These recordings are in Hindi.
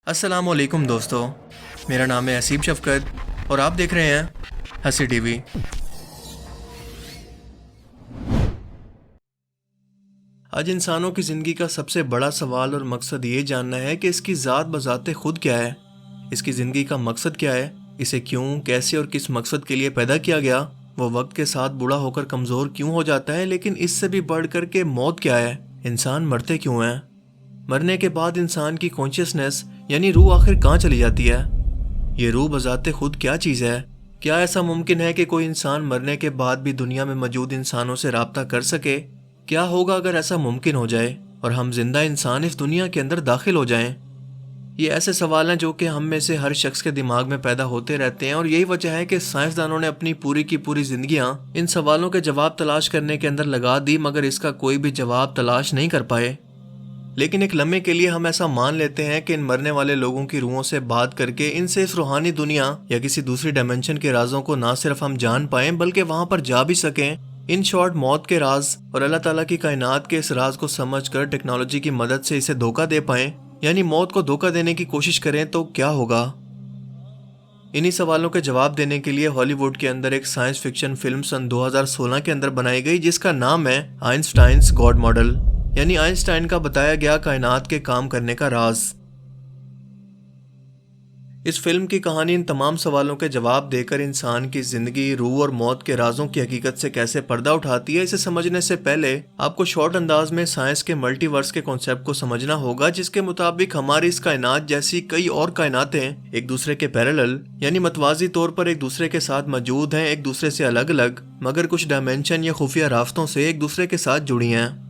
अस्सलामुअलैकुम दोस्तों, मेरा नाम है असीब शफ़क़त और आप देख रहे हैं हंसी टीवी। आज इंसानों की ज़िंदगी का सबसे बड़ा सवाल और मकसद ये जानना है कि इसकी ज़ात बज़ाते खुद क्या है, इसकी ज़िंदगी का मकसद क्या है, इसे क्यों, कैसे और किस मकसद के लिए पैदा किया गया, वो वक्त के साथ बूढ़ा होकर कमज़ोर क्यों हो जाता है, लेकिन इससे भी बढ़कर के मौत क्या है, इंसान मरते क्यों हैं, मरने के बाद इंसान की कॉन्शियसनेस यानी रूह आखिर कहाँ चली जाती है, ये रूह बजाते खुद क्या चीज़ है, क्या ऐसा मुमकिन है कि कोई इंसान मरने के बाद भी दुनिया में मौजूद इंसानों से राब्ता कर सके, क्या होगा अगर ऐसा मुमकिन हो जाए और हम जिंदा इंसान इस दुनिया के अंदर दाखिल हो जाएं। ये ऐसे सवाल हैं जो कि हम में से हर शख्स के दिमाग में पैदा होते रहते हैं और यही वजह है कि साइंसदानों ने अपनी पूरी की पूरी जिंदगियां इन सवालों के जवाब तलाश करने के अंदर लगा दी, मगर इसका कोई भी जवाब तलाश नहीं कर पाए। लेकिन एक लम्हे के लिए हम ऐसा मान लेते हैं कि इन मरने वाले लोगों की रूहों से बात करके इनसे इस रूहानी दुनिया या किसी दूसरी डायमेंशन के राजों को ना सिर्फ हम जान पाएं बल्कि वहां पर जा भी सकें। इन शॉर्ट, मौत के राज और अल्लाह ताला की कायनात के इस राज को समझकर टेक्नोलॉजी की मदद से इसे धोखा दे पाएं, यानी मौत को धोखा देने की कोशिश करें तो क्या होगा। इन्हीं सवालों के जवाब देने के लिए हॉलीवुड के अंदर एक साइंस फिक्शन फिल्म सन 2016 के अंदर बनाई गई जिसका नाम है आइंस्टाइन्स गॉड मॉडल, यानी आइंस्टाइन का बताया गया कायनात के काम करने का राज। इस फिल्म की कहानी इन तमाम सवालों के जवाब देकर इंसान की जिंदगी, रूह और मौत के राजों की हकीकत से कैसे पर्दा उठाती है, इसे समझने से पहले आपको शॉर्ट अंदाज में साइंस के मल्टीवर्स के कॉन्सेप्ट को समझना होगा, जिसके मुताबिक हमारी इस कायनात जैसी कई और कायनातें एक दूसरे के पैरेलल यानी मतवाजी तौर पर एक दूसरे के साथ मौजूद हैं, एक दूसरे से अलग अलग, मगर कुछ डायमेंशन या खुफिया रास्तों से एक दूसरे के साथ जुड़ी हैं।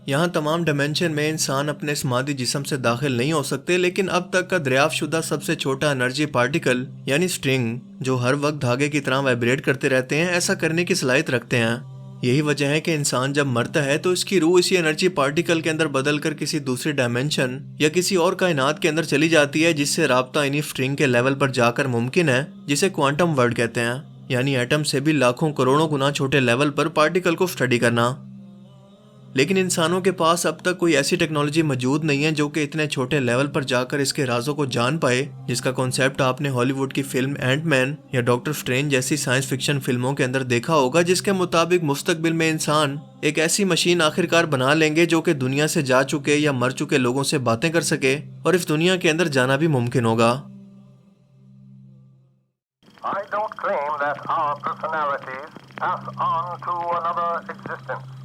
यहाँ तमाम डायमेंशन में इंसान अपने इस मादी जिस्म से दाखिल नहीं हो सकते, लेकिन अब तक का दरियाफ्त शुदा सबसे छोटा एनर्जी पार्टिकल यानी स्ट्रिंग, जो हर वक्त धागे की तरह वाइब्रेट करते रहते हैं, ऐसा करने की सलाहियत रखते हैं। यही वजह है कि इंसान जब मरता है तो इसकी रूह इसी एनर्जी पार्टिकल के अंदर बदल कर किसी दूसरी डायमेंशन या किसी और कायनात के अंदर चली जाती है, जिससे राब्ता इन्हीं स्ट्रिंग के लेवल पर जाकर मुमकिन है, जिसे क्वांटम वर्ल्ड कहते हैं, यानी एटम से भी लाखों करोड़ों गुना छोटे लेवल पर पार्टिकल को स्टडी करना। लेकिन इंसानों के पास अब तक कोई ऐसी टेक्नोलॉजी मौजूद नहीं है जो कि इतने छोटे लेवल पर जाकर इसके राजों को जान पाए, जिसका कॉन्सेप्ट आपने हॉलीवुड की फिल्म एंटमैन या डॉक्टर स्ट्रेंज जैसी साइंस फिक्शन फिल्मों के अंदर देखा होगा, जिसके मुताबिक मुस्तकबिल में इंसान एक ऐसी मशीन आखिरकार बना लेंगे जो कि दुनिया से जा चुके या मर चुके लोगों से बातें कर सके और इस दुनिया के अंदर जाना भी मुमकिन होगा। I don't claim that our personalities pass on to another existence.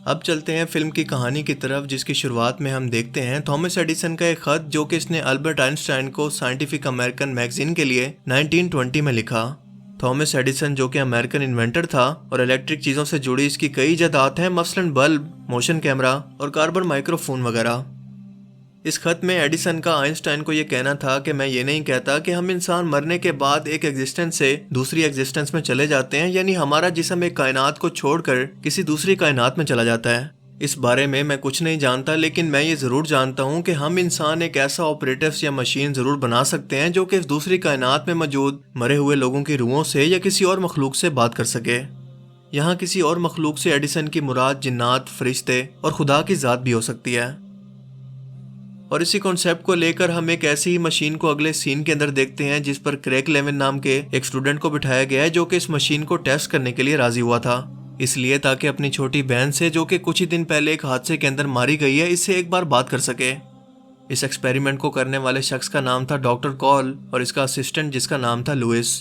अब चलते हैं फिल्म की कहानी की तरफ, जिसकी शुरुआत में हम देखते हैं थॉमस एडिसन का एक खत जो कि इसने अल्बर्ट आइंस्टाइन को साइंटिफिक अमेरिकन मैगजीन के लिए 1920 में लिखा। थॉमस एडिसन जो कि अमेरिकन इन्वेंटर था और इलेक्ट्रिक चीज़ों से जुड़ी इसकी कई इजादात हैं, मसलन बल्ब, मोशन कैमरा और कार्बन माइक्रोफोन वगैरह। इस खत में एडिसन का आइंस्टाइन को यह कहना था कि मैं ये नहीं कहता कि हम इंसान मरने के बाद एक एग्जिस्टेंस से दूसरी एग्जिस्टेंस में चले जाते हैं, यानी हमारा जिस्म एक कायनात को छोड़कर किसी दूसरी कायनात में चला जाता है। इस बारे में मैं कुछ नहीं जानता, लेकिन मैं ये ज़रूर जानता हूँ कि हम इंसान एक ऐसा ऑपरेटिव्स या मशीन ज़रूर बना सकते हैं जो कि इस दूसरी कायनात में मौजूद मरे हुए लोगों की रूहों से या किसी और मखलूक से बात कर सके। यहाँ किसी और मखलूक से एडिसन की मुराद जिन्नात, फरिश्ते और खुदा की ज़ात भी हो सकती है। और इसी कॉन्सेप्ट को लेकर हम एक ऐसी ही मशीन को अगले सीन के अंदर देखते हैं, जिस पर क्रेग लेविन नाम के एक स्टूडेंट को बिठाया गया है, जो कि इस मशीन को टेस्ट करने के लिए राजी हुआ था, इसलिए ताकि अपनी छोटी बहन से, जो कि कुछ ही दिन पहले एक हादसे के अंदर मारी गई है, इससे एक बार बात कर सके। इस एक्सपेरिमेंट को करने वाले शख्स का नाम था डॉक्टर कॉल और इसका असिस्टेंट जिसका नाम था लुइस।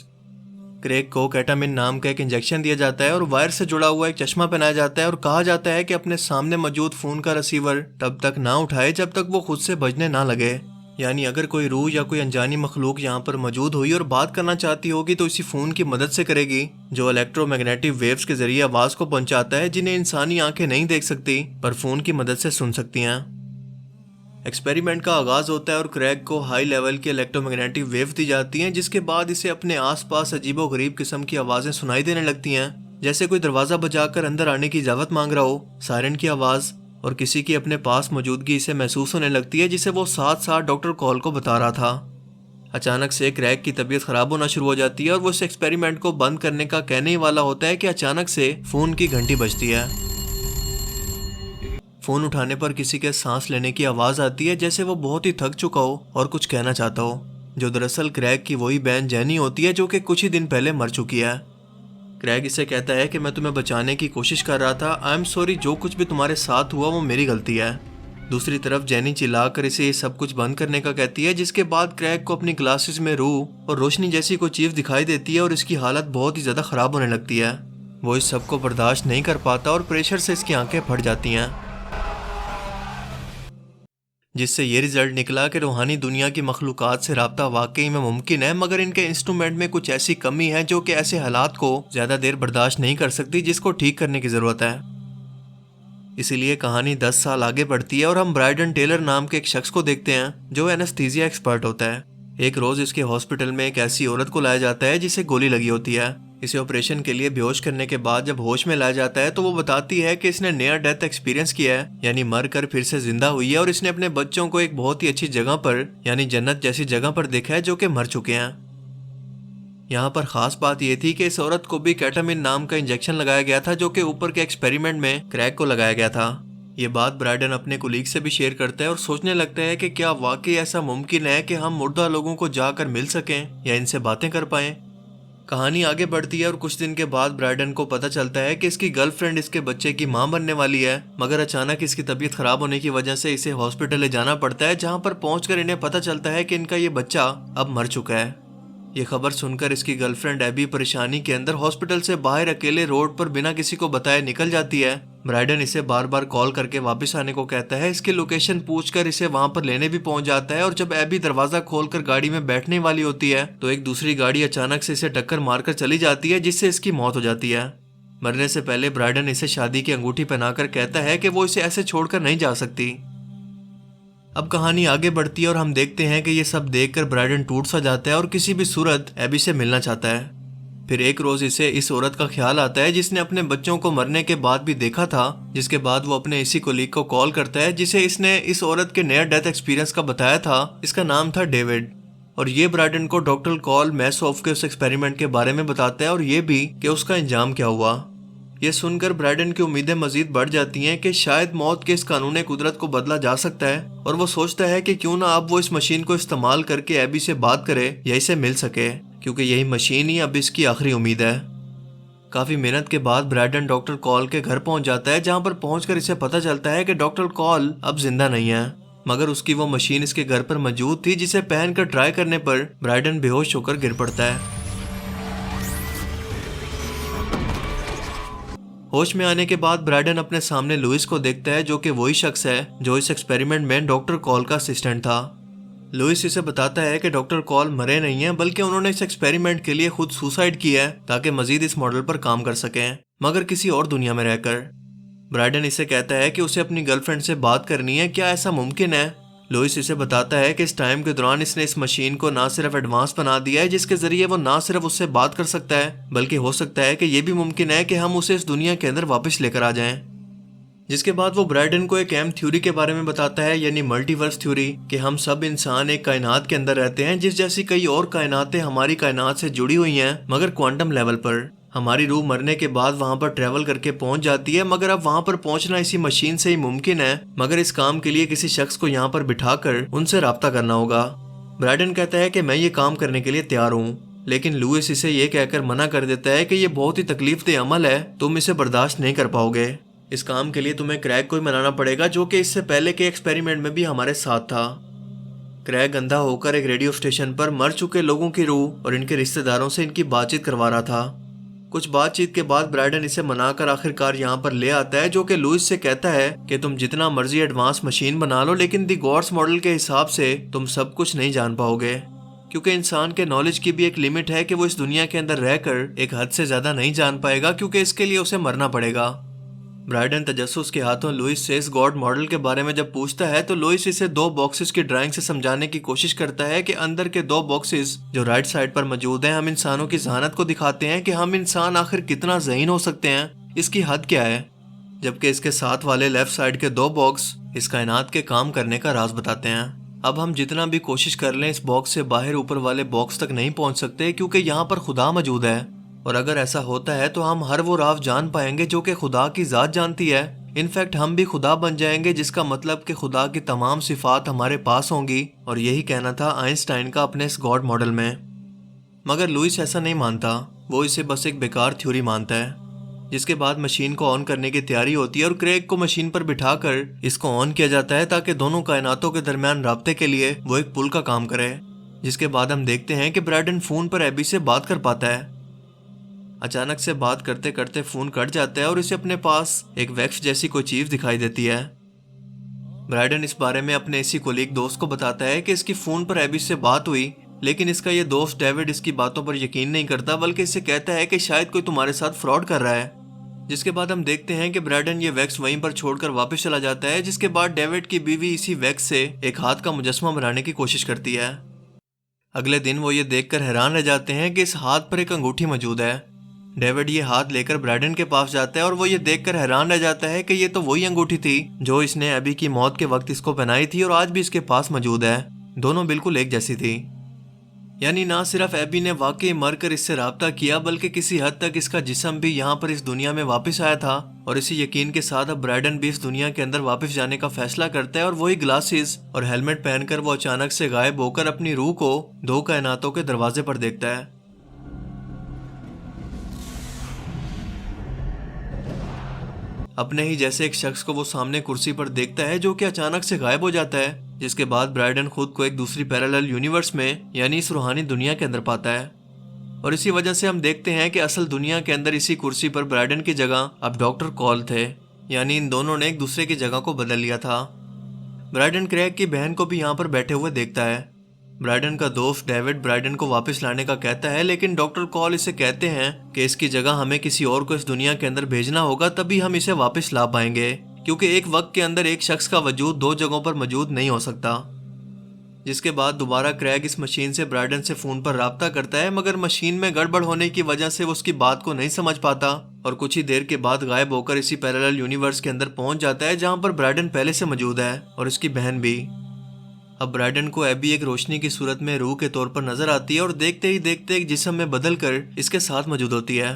क्रेग को केटामिन नाम का एक इंजेक्शन दिया जाता है और वायर से जुड़ा हुआ एक चश्मा पहनाया जाता है और कहा जाता है कि अपने सामने मौजूद फोन का रिसीवर तब तक ना उठाए जब तक वो खुद से बजने ना लगे, यानी अगर कोई रूह या कोई अनजानी मखलूक यहाँ पर मौजूद हुई और बात करना चाहती होगी तो इसी फोन की मदद से करेगी, जो इलेक्ट्रोमैग्नेटिक वेव्स के जरिए आवाज को पहुंचाता है, जिन्हें इंसानी आंखें नहीं देख सकती पर फोन की मदद से सुन सकती हैं। एक्सपेरिमेंट का आगाज होता है और क्रेग को हाई लेवल की इलेक्ट्रोमैग्नेटिक वेव दी जाती हैं, जिसके बाद इसे अपने आसपास अजीबो गरीब किस्म की आवाजें सुनाई देने लगती हैं, जैसे कोई दरवाजा बजाकर अंदर आने की इजाजत मांग रहा हो, सायरन की आवाज और किसी की अपने पास मौजूदगी इसे महसूस होने लगती है, जिसे वो साथ साथ डॉक्टर कॉल को बता रहा था। अचानक से क्रेग की तबीयत खराब होना शुरू हो जाती है और वो इस एक्सपेरिमेंट को बंद करने का कहने ही वाला होता है कि अचानक से फोन की घंटी बजती है। फोन उठाने पर किसी के सांस लेने की आवाज आती है, जैसे वो बहुत ही थक चुका हो और कुछ कहना चाहता हो, जो दरअसल क्रैग की वही बहन जेनी होती है जो कि कुछ ही दिन पहले मर चुकी है। क्रैग इसे कहता है कि मैं तुम्हें बचाने की कोशिश कर रहा था, आई एम सॉरी, जो कुछ भी तुम्हारे साथ हुआ वो मेरी गलती है। दूसरी तरफ जेनी चिल्लाकर इसे ये सब कुछ बंद करने का कहती है, जिसके बाद क्रैग को अपनी ग्लासेस में रूह और रोशनी जैसी कोई चीज दिखाई देती है और इसकी हालत बहुत ही ज्यादा खराब होने लगती है। वो इस सब को बर्दाश्त नहीं कर पाता और प्रेशर से इसकी आंखें फट जाती हैं, जिससे ये रिजल्ट निकला कि रूहानी दुनिया की मखलूकात से राब्ता वाकई में मुमकिन है, मगर इनके इंस्ट्रूमेंट में कुछ ऐसी कमी है जो कि ऐसे हालात को ज्यादा देर बर्दाश्त नहीं कर सकती, जिसको ठीक करने की जरूरत है। इसीलिए कहानी 10 साल आगे बढ़ती है और हम ब्राइडन टेलर नाम के एक शख्स को देखते हैं जो एनेस्थीसिया एक्सपर्ट होता है। एक रोज इसके हॉस्पिटल में एक ऐसी औरत को लाया जाता है जिसे गोली लगी होती है। इसे ऑपरेशन के लिए बेहोश करने के बाद जब होश में लाया जाता है तो वो बताती है कि इसने नियर डेथ एक्सपीरियंस किया है, यानी मर कर फिर से जिंदा हुई है, और इसने अपने बच्चों को एक बहुत ही अच्छी जगह पर यानी जन्नत जैसी जगह पर देखा है जो कि मर चुके हैं। यहाँ पर खास बात यह थी कि इस औरत को भी केटामिन नाम का इंजेक्शन लगाया गया था जो कि ऊपर के एक्सपेरिमेंट में क्रैग को लगाया गया था। ये बात ब्राइडन अपने कुलीग से भी शेयर करता है और सोचने लगता है कि क्या वाकई ऐसा मुमकिन है कि हम मुर्दा लोगों को जाकर मिल सकें या इनसे बातें कर पाएं। कहानी आगे बढ़ती है और कुछ दिन के बाद ब्राइडन को पता चलता है कि इसकी गर्लफ्रेंड इसके बच्चे की मां बनने वाली है, मगर अचानक इसकी तबीयत खराब होने की वजह से इसे हॉस्पिटल ले जाना पड़ता है, जहां पर पहुंचकर इन्हें पता चलता है कि इनका ये बच्चा अब मर चुका है। ये खबर सुनकर इसकी गर्लफ्रेंड एबी परेशानी के अंदर हॉस्पिटल से बाहर अकेले रोड पर बिना किसी को बताए निकल जाती है। ब्राइडन इसे बार बार कॉल करके वापस आने को कहता है, इसकी लोकेशन पूछकर इसे वहां पर लेने भी पहुंच जाता है, और जब एबी दरवाजा खोलकर गाड़ी में बैठने वाली होती है तो एक दूसरी गाड़ी अचानक से इसे टक्कर मारकर चली जाती है, जिससे इसकी मौत हो जाती है। मरने से पहले ब्राइडन इसे शादी की अंगूठी पहनाकर कहता है कि वो इसे ऐसे छोड़कर नहीं जा सकती। अब कहानी आगे बढ़ती है और हम देखते हैं कि ये सब देखकर ब्राइडन टूट सा जाता है और किसी भी सूरत एबी से मिलना चाहता है। फिर एक रोज इसे इस औरत का ख्याल आता है जिसने अपने बच्चों को मरने के बाद भी देखा था, जिसके बाद वो अपने इसी कोलीग को कॉल करता है जिसे इसने इस औरत के नियर डेथ एक्सपीरियंस का बताया था। इसका नाम था डेविड, और ये ब्राइडन को डॉक्टर कॉल मैसोफ के उस एक्सपेरिमेंट के बारे में बताता है और ये भी कि उसका अंजाम क्या हुआ। ये सुनकर ब्राइडन की उम्मीदें मजीद बढ़ जाती हैं कि शायद मौत के इस कानून कुदरत को बदला जा सकता है, और वो सोचता है कि क्यों ना अब वो इस मशीन को इस्तेमाल करके एबी से बात करे या इसे मिल सके, क्योंकि यही मशीन ही अब इसकी आखिरी उम्मीद है। काफी मेहनत के बाद ब्राइडन डॉक्टर कॉल के घर पहुंच जाता है, जहां पर पहुंचकर इसे पता चलता है कि डॉक्टर कॉल अब जिंदा नहीं है, मगर उसकी वो मशीन इसके घर पर मौजूद थी, जिसे पहनकर ट्राई करने पर ब्राइडन बेहोश होकर गिर पड़ता है। होश में आने के बाद ब्राइडन अपने सामने लुइस को देखता है, जो कि वही शख्स है जो इस एक्सपेरिमेंट में डॉक्टर कॉल का असिस्टेंट था। लुइस इसे बताता है कि डॉक्टर कॉल मरे नहीं हैं, बल्कि उन्होंने इस एक्सपेरिमेंट के लिए खुद सुसाइड किया है ताकि मजीद इस मॉडल पर काम कर सकें, मगर किसी और दुनिया में रहकर। ब्राइडन इसे कहता है कि उसे अपनी गर्लफ्रेंड से बात करनी है, क्या ऐसा मुमकिन है। लुइस इसे बताता है कि इस टाइम के दौरान इसने इस मशीन को ना सिर्फ एडवांस बना दिया है, जिसके जरिए वो ना सिर्फ उससे बात कर सकता है, बल्कि हो सकता है कि यह भी मुमकिन है कि हम उसे इस दुनिया के अंदर वापस लेकर आ जाएं। जिसके बाद वो ब्राइडन को एक अहम थ्योरी के बारे में बताता है, यानी मल्टीवर्स थ्योरी, कि हम सब इंसान एक कायनात के अंदर रहते हैं, जिस जैसी कई और कायनातें हमारी कायनात से जुड़ी हुई हैं, मगर क्वांटम लेवल पर। हमारी रूह मरने के बाद वहां पर ट्रेवल करके पहुंच जाती है, मगर अब वहां पर पहुंचना इसी मशीन से ही मुमकिन है, मगर इस काम के लिए किसी शख्स को यहाँ पर बिठाकर उनसे राब्ता करना होगा। ब्राइडन कहता है कि मैं ये काम करने के लिए तैयार हूँ, लेकिन लुइस इसे ये कहकर मना कर देता है कि ये बहुत ही तकलीफदेह अमल है, तुम इसे बर्दाश्त नहीं कर पाओगे। इस काम के लिए तुम्हें क्रैग को ही मनाना पड़ेगा, जो कि इससे पहले के एक्सपेरिमेंट में भी हमारे साथ था। क्रैग अंधा होकर एक रेडियो स्टेशन पर मर चुके लोगों की रूह और इनके रिश्तेदारों से इनकी बातचीत करवा रहा था। कुछ बातचीत के बाद ब्राइडन इसे मनाकर आखिरकार यहाँ पर ले आता है, जो कि लुइस से कहता है कि तुम जितना मर्जी एडवांस मशीन बना लो, लेकिन दी गॉड्स मॉडल के हिसाब से तुम सब कुछ नहीं जान पाओगे, क्योंकि इंसान के नॉलेज की भी एक लिमिट है कि वो इस दुनिया के अंदर रहकर एक हद से ज्यादा नहीं जान पाएगा, क्योंकि इसके लिए उसे मरना पड़ेगा। ब्राइडन तजस्सुस के हाथों लुइस से इस गॉड मॉडल के बारे में जब पूछता है तो लुइस इसे 2 बॉक्सेस की ड्राइंग से समझाने की कोशिश करता है कि अंदर के 2 बॉक्सेस जो राइट साइड पर मौजूद हैं, हम इंसानों की जहानत को दिखाते हैं कि हम इंसान आखिर कितना ज़हीन हो सकते हैं, इसकी हद क्या है, जबकि इसके साथ वाले लेफ्ट साइड के 2 बॉक्स इस कायनात के काम करने का राज बताते हैं। अब हम जितना भी कोशिश कर लें, इस बॉक्स से बाहर ऊपर वाले बॉक्स तक नहीं पहुंच सकते, क्योंकि यहाँ पर खुदा मौजूद है, और अगर ऐसा होता है तो हम हर वो राज जान पाएंगे जो कि खुदा की जात जानती है। इनफैक्ट हम भी खुदा बन जाएंगे, जिसका मतलब कि खुदा की तमाम सिफात हमारे पास होंगी। और यही कहना था आइंस्टाइन का अपने इस गॉड मॉडल में। मगर लुइस ऐसा नहीं मानता, वो इसे बस एक बेकार थ्योरी मानता है। जिसके बाद मशीन को ऑन करने की तैयारी होती है और क्रेग को मशीन पर बिठाकर इसको ऑन किया जाता है ताकि दोनों कायनातों के दरमियान राब्ते के लिए वो एक पुल का काम करे। जिसके बाद हम देखते हैं कि ब्रैडन फोन पर एबी से बात कर पाता है। अचानक से बात करते करते फोन कट जाता है और इसे अपने पास एक वैक्स जैसी कोई चीज दिखाई देती है। ब्रैडन इस बारे में अपने इसी कोलीग दोस्त को बताता है कि इसकी फोन पर एबी से बात हुई, लेकिन इसका ये दोस्त डेविड इसकी बातों पर यकीन नहीं करता, बल्कि इसे कहता है कि शायद कोई तुम्हारे साथ फ्रॉड कर रहा है। जिसके बाद हम देखते हैं कि ब्रैडन ये वैक्स वहीं पर छोड़कर वापस चला जाता है। जिसके बाद डेविड की बीवी इसी वैक्स से एक हाथ का मुजस्मा बनाने की कोशिश करती है। अगले दिन वो ये देखकर हैरान रह जाते हैं कि इस हाथ पर एक अंगूठी मौजूद है। डेविड ये हाथ लेकर ब्रैडन के पास जाता है और वो ये देखकर हैरान रह जाता है कि ये तो वही अंगूठी थी जो इसने एबी की मौत के वक्त इसको पहनाई थी और आज भी इसके पास मौजूद है। दोनों बिल्कुल एक जैसी थी। यानी ना सिर्फ एबी ने वाकई मरकर इससे राब्ता किया, बल्कि किसी हद तक इसका जिस्म भी यहाँ पर इस दुनिया में वापस आया था। और इसी यकीन के साथ अब ब्रैडन भी इस दुनिया के अंदर वापस जाने का फैसला करता है और वही ग्लासेस और हेलमेट पहनकर वो अचानक से गायब होकर अपनी रूह को दो कायनातों के दरवाजे पर देखता है। अपने ही जैसे एक शख्स को वो सामने कुर्सी पर देखता है जो कि अचानक से गायब हो जाता है। जिसके बाद ब्राइडन खुद को एक दूसरी पैरेलल यूनिवर्स में यानी इस रूहानी दुनिया के अंदर पाता है। और इसी वजह से हम देखते हैं कि असल दुनिया के अंदर इसी कुर्सी पर ब्राइडन की जगह अब डॉक्टर कॉल थे। यानी इन दोनों ने एक दूसरे की जगह को बदल लिया था। ब्राइडन क्रैग की बहन को भी यहाँ पर बैठे हुए देखता है। ब्राइडन का दोस्त डेविड ब्राइडन को वापस लाने का कहता है, लेकिन डॉक्टर कॉल इसे कहते हैं कि इसकी जगह हमें किसी और को इस दुनिया के अंदर भेजना होगा, तभी हम इसे वापस ला पाएंगे, क्योंकि एक वक्त के अंदर एक शख्स का वजूद दो जगहों पर मौजूद नहीं हो सकता। जिसके बाद दोबारा क्रैग इस मशीन से ब्राइडन से फोन पर राब्ता करता है, मगर मशीन में गड़बड़ होने की वजह से वो उसकी बात को नहीं समझ पाता और कुछ ही देर के बाद गायब होकर इसी पैरेलल यूनिवर्स के अंदर पहुंच जाता है जहां पर ब्राइडन पहले से मौजूद है और उसकी बहन भी। अब ब्राइडन को एबी एक रोशनी की सूरत में रूह के तौर पर नजर आती है और देखते ही देखते एक जिस्म में बदल कर इसके साथ मौजूद होती है,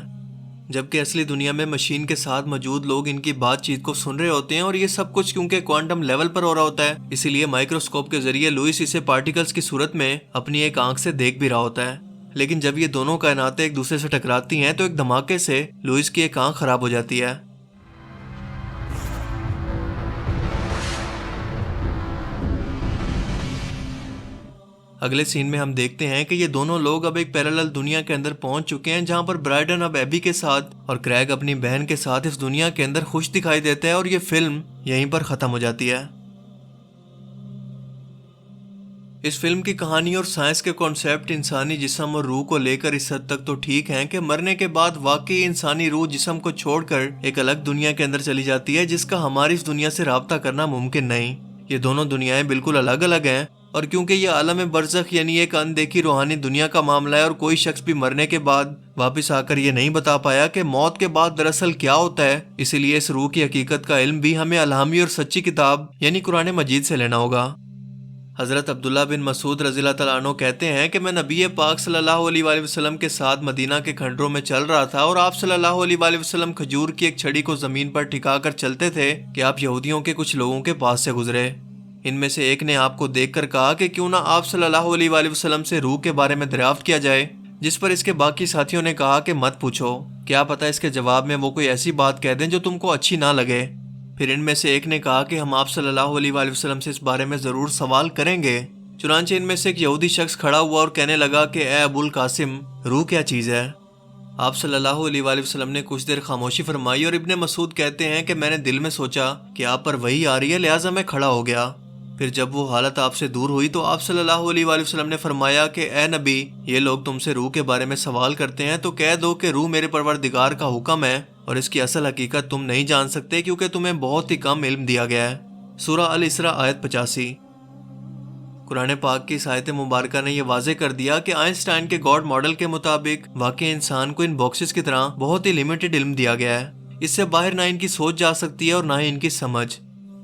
जबकि असली दुनिया में मशीन के साथ मौजूद लोग इनकी बातचीत को सुन रहे होते हैं। और ये सब कुछ क्योंकि क्वांटम लेवल पर हो रहा होता है, इसीलिए माइक्रोस्कोप के जरिए लुइस इसे पार्टिकल्स की सूरत में अपनी एक आंख से देख भी रहा होता है। लेकिन जब ये दोनों कायनातें एक दूसरे से टकराती हैं तो एक धमाके से लुइस की एक आंख खराब हो जाती है। अगले सीन में हम देखते हैं कि ये दोनों लोग अब एक पैरेलल दुनिया के अंदर पहुंच चुके हैं, जहां पर ब्राइडन अब एबी के साथ और क्रैग अपनी बहन के साथ इस दुनिया के अंदर खुश दिखाई देता है और ये फिल्म यहीं पर खत्म हो जाती है। इस फिल्म की कहानी और साइंस के कॉन्सेप्ट इंसानी जिस्म और रूह को लेकर इस हद तक तो ठीक हैं कि मरने के बाद वाकई इंसानी रूह जिस्म को छोड़कर एक अलग दुनिया के अंदर चली जाती है, जिसका हमारी इस दुनिया से राब्ता करना मुमकिन नहीं। ये दोनों दुनियाएं बिल्कुल अलग अलग हैं, और क्योंकि ये आलम बरज़ख यानी एक अनदेखी रूहानी दुनिया का मामला है और कोई शख्स भी मरने के बाद वापस आकर ये नहीं बता पाया कि मौत के बाद दरअसल क्या होता है, इसीलिए इस रूह की हकीकत का इल्म भी हमें अलहामी और सच्ची किताब यानी कुरान मजीद से लेना होगा। हजरत अब्दुल्ला बिन मसूद रज़ियल्लाहु तआला अन्हु कहते हैं कि मैं नबी पाक सल्लल्लाहु अलैहि वसल्लम के साथ मदीना के खंडरों में चल रहा था और आप सल्लल्लाहु अलैहि वसल्लम खजूर की एक छड़ी को जमीन पर टिका कर चलते थे कि आप यहूदियों के कुछ लोगों के पास से गुजरे। इनमें से एक ने आपको देखकर कहा कि क्यों ना आप सल्लल्लाहु अलैहि वसल्लम से रूह के बारे में दरियाफ्त किया जाए, जिस पर इसके बाकी साथियों ने कहा कि मत पूछो, क्या पता इसके जवाब में वो कोई ऐसी बात कह दें जो तुमको अच्छी ना लगे। फिर इनमें से एक ने कहा कि हम आप सल्लल्लाहु अलैहि वसल्लम से इस बारे में जरूर सवाल करेंगे। चुनांचे इनमें से एक यहूदी शख्स खड़ा हुआ और कहने लगा कि ए अबुल कासिम, रूह क्या चीज़ है। आप सल्लल्लाहु अलैहि वसल्लम ने कुछ देर खामोशी फरमाई और इब्ने मसूद कहते हैं कि मैंने दिल में सोचा कि आप पर वही आ रही है, लिहाजा मैं खड़ा हो गया। फिर जब वो हालत आपसे दूर हुई तो आप सल्लल्लाहु अलैहि वसल्लम ने फरमाया कि ए नबी, ये लोग तुमसे रूह के बारे में सवाल करते हैं तो कह दो कि रूह मेरे परवरदिगार का हुक्म है और इसकी असल हकीकत तुम नहीं जान सकते क्योंकि तुम्हें बहुत ही कम इल्म दिया गया है। सूरह अल इसरा आयत 85। कुरान पाक की इस आयत मुबारका ने यह वाजे कर दिया कि आइंस्टाइन के गॉड मॉडल के मुताबिक वाकई इंसान को इन बॉक्सेस की तरह बहुत ही लिमिटेड इल्म दिया गया है। इससे बाहर ना इनकी सोच जा सकती है और ना ही इनकी समझ,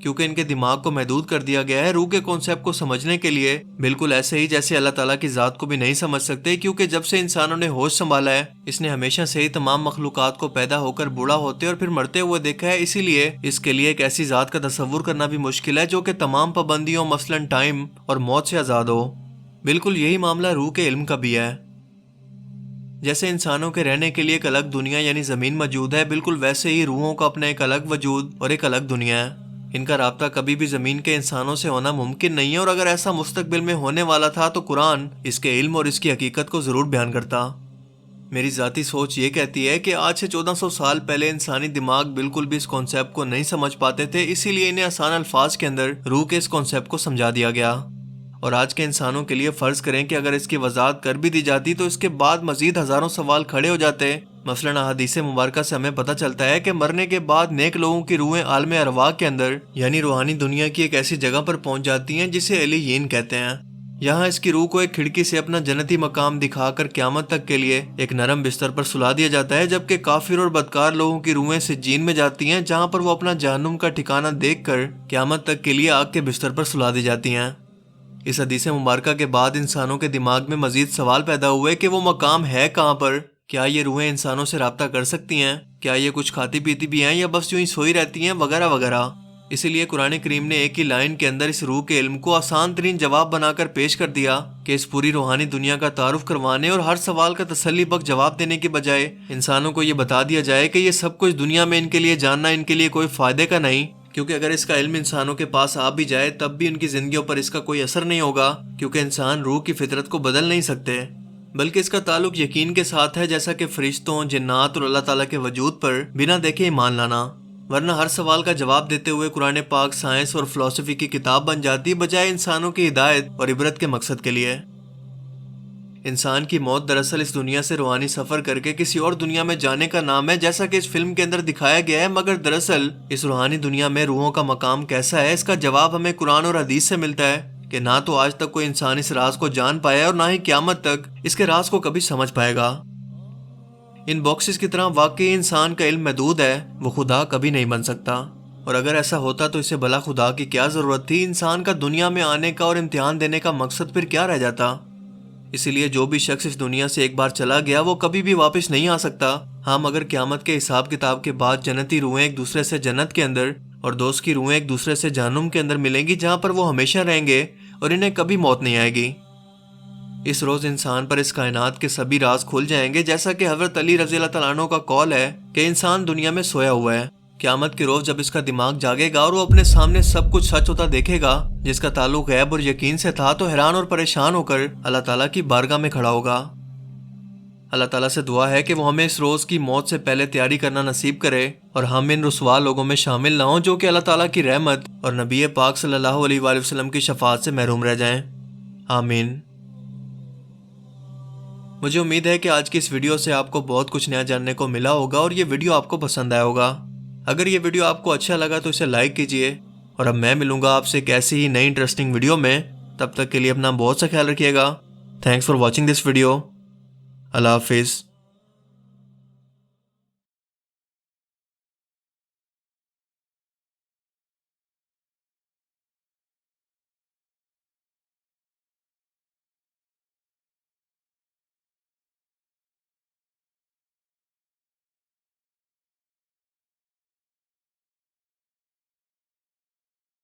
क्योंकि इनके दिमाग को महदूद कर दिया गया है रूह के कॉन्सेप्ट को समझने के लिए, बिल्कुल ऐसे ही जैसे अल्लाह ताला की जात को भी नहीं समझ सकते, क्योंकि जब से इंसानों ने होश संभाला है इसने हमेशा से ही तमाम मखलूकात को पैदा होकर बूढ़ा होते और फिर मरते हुए देखा है। इसीलिए इसके लिए एक ऐसी जात का तस्वुर करना भी मुश्किल है जो कि तमाम पाबंदियों मसलन टाइम और मौत से आज़ाद हो। बिल्कुल यही मामला रूह के इल्म का भी है। जैसे इंसानों के रहने के लिए एक अलग दुनिया यानी ज़मीन मौजूद है, बिल्कुल वैसे ही रूहों का अपना एक अलग वजूद और एक अलग दुनिया है। इनका राब्ता कभी भी ज़मीन के इंसानों से होना मुमकिन नहीं है, और अगर ऐसा मुस्तकबिल में होने वाला था तो कुरान इसके इल्म और इसकी हकीकत को ज़रूर बयान करता। मेरी ज़ाती सोच ये कहती है कि आज से 1400 साल पहले इंसानी दिमाग बिल्कुल भी इस कॉन्सेप्ट को नहीं समझ पाते थे, इसीलिए इन्हें आसान अल्फाज के अंदर रूह के इस कॉन्सेप्ट को समझा दिया गया। और आज के इंसानों के लिए फ़र्ज़ करें कि अगर इसकी वजाहत कर भी दी जाती तो इसके बाद मज़ीद हज़ारों सवाल खड़े हो जाते। मसलन अहादीस मुबारक से हमें पता चलता है कि मरने के बाद नेक लोगों की रूहें आलम अरवाह के अंदर यानी रूहानी दुनिया की एक ऐसी जगह पर पहुंच जाती हैं जिसे अलीयीन कहते हैं। यहाँ इसकी रूह को एक खिड़की से अपना जन्नती मकाम दिखाकर क़यामत तक के लिए एक नरम बिस्तर पर सुला दिया जाता है, जबकि काफिर और बदकार लोगों की रूहें सिज्जीन में जाती हैं, जहाँ पर वो अपना जहन्नुम का ठिकाना देखकर क़यामत तक के लिए आग के बिस्तर पर सुला दी जाती हैं। इस हदीस मुबारक के बाद इंसानों के दिमाग में मजीद सवाल पैदा हुए कि वो मकाम है कहाँ पर, क्या ये रूहें इंसानों से रब्ता कर सकती हैं, क्या ये कुछ खाती पीती भी हैं या बस यूं ही सोई रहती हैं, वगैरह वगैरह। इसीलिए कुरान करीम ने एक ही लाइन के अंदर इस रूह के इल्म को आसान तरीन जवाब बनाकर पेश कर दिया कि इस पूरी रूहानी दुनिया का तारुफ करवाने और हर सवाल का तसल्ली बख्श जवाब देने के बजाय इंसानों को ये बता दिया जाए कि ये सब कुछ दुनिया में इनके लिए जानना इनके लिए कोई फायदे का नहीं, क्योंकि अगर इसका इल्म इंसानों के पास आ भी जाए तब भी उनकी जिंदगियों पर इसका कोई असर नहीं होगा, क्योंकि इंसान रूह की फितरत को बदल नहीं सकते, बल्कि इसका ताल्लुक यकीन के साथ है, जैसा कि फरिश्तों, जिन्नात और अल्लाह ताला के वजूद पर बिना देखे ईमान लाना। वरना हर सवाल का जवाब देते हुए कुरान पाक साइंस और फिलॉसफी की किताब बन जाती, बजाय इंसानों की हिदायत और इबरत के मकसद के लिए। इंसान की मौत दरअसल इस दुनिया से रूहानी सफर करके किसी और दुनिया में जाने का नाम है, जैसा कि इस फिल्म के अंदर दिखाया गया है, मगर दरअसल इस रूहानी दुनिया में रूहों का मकाम कैसा है, इसका जवाब हमें कुरान और हदीस से मिलता है कि ना तो आज तक कोई इंसान इस राज को जान पाया और ना ही क़यामत तक इसके राज को कभी समझ पाएगा। इन बॉक्सेस की तरह वाकई इंसान का इल्म महदूद है, वो खुदा कभी नहीं बन सकता, और अगर ऐसा होता तो इसे भला खुदा की क्या जरूरत थी। इंसान का दुनिया में आने का और इम्तिहान देने का मकसद फिर क्या रह जाता। इसीलिए जो भी शख्स इस दुनिया से एक बार चला गया वो कभी भी वापस नहीं आ सकता। हाँ, मगर क़यामत के हिसाब किताब के बाद जन्नती रूहें एक दूसरे से जन्नत के अंदर और दोस्त की रूहें एक दूसरे से जहन्नुम के अंदर मिलेंगी, जहाँ पर वो हमेशा रहेंगे और इन्हें कभी मौत नहीं आएगी। इस रोज़ इंसान पर इस कायनात के सभी राज खुल जाएंगे, जैसा कि हज़रत अली रज़ी अल्लाह तआला अन्हु का कौल है कि इंसान दुनिया में सोया हुआ है। क़यामत के रोज़ जब इसका दिमाग जागेगा और वो अपने सामने सब कुछ सच होता देखेगा जिसका ताल्लुक गैब और यकीन से था, तो हैरान और परेशान होकर अल्लाह ताला की बारगाह में खड़ा होगा। अल्लाह ताला से दुआ है कि वो हमें इस रोज़ की मौत से पहले तैयारी करना नसीब करे और हम इन रुसवा लोगों में शामिल ना हों जो कि अल्लाह ताला की रहमत और नबी पाक सल्लल्लाहु अलैहि वसल्लम की शफाअत से महरूम रह जाएं। आमीन। मुझे उम्मीद है कि आज की इस वीडियो से आपको बहुत कुछ नया जानने को मिला होगा और ये वीडियो आपको पसंद आया होगा। अगर ये वीडियो आपको अच्छा लगा तो इसे लाइक कीजिए, और अब मैं मिलूंगा आपसे एक ऐसी ही नई इंटरेस्टिंग वीडियो में। तब तक के लिए अपना बहुत सा ख्याल रखिएगा। Thanks for watching this video. अल्लाह हाफिज़।